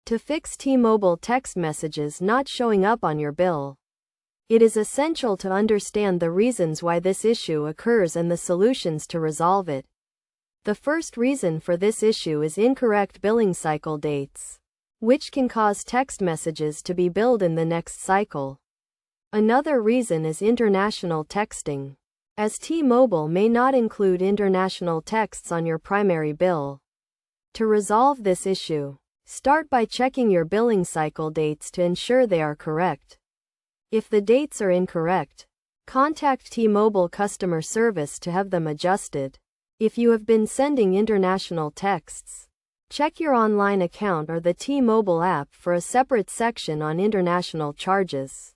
To fix T-Mobile text messages not showing up on your bill, it is essential to understand the reasons why this issue occurs and the solutions to resolve it. The first reason for this issue is incorrect billing cycle dates, which can cause text messages to be billed in the next cycle. Another reason is international texting, as T-Mobile may not include international texts on your primary bill. To resolve this issue, start by checking your billing cycle dates to ensure they are correct. If the dates are incorrect, contact T-Mobile customer service to have them adjusted. If you have been sending international texts, check your online account or the T-Mobile app for a separate section on international charges.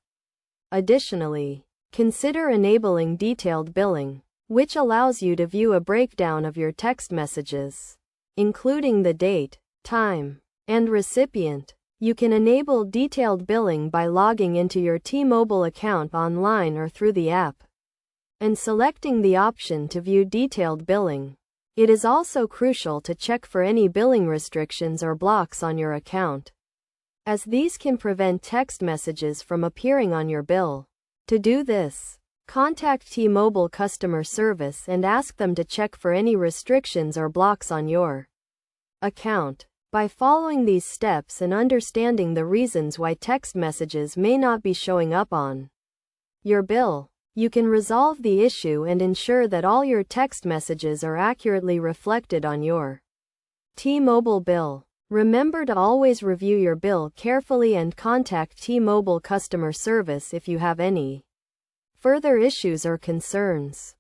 Additionally, consider enabling detailed billing, which allows you to view a breakdown of your text messages, including the date, time, and recipient. You can enable detailed billing by logging into your T-Mobile account online or through the app, and selecting the option to view detailed billing. It is also crucial to check for any billing restrictions or blocks on your account, as these can prevent text messages from appearing on your bill. To do this, contact T-Mobile customer service and ask them to check for any restrictions or blocks on your account. By following these steps and understanding the reasons why text messages may not be showing up on your bill, you can resolve the issue and ensure that all your text messages are accurately reflected on your T-Mobile bill. Remember to always review your bill carefully and contact T-Mobile customer service if you have any further issues or concerns.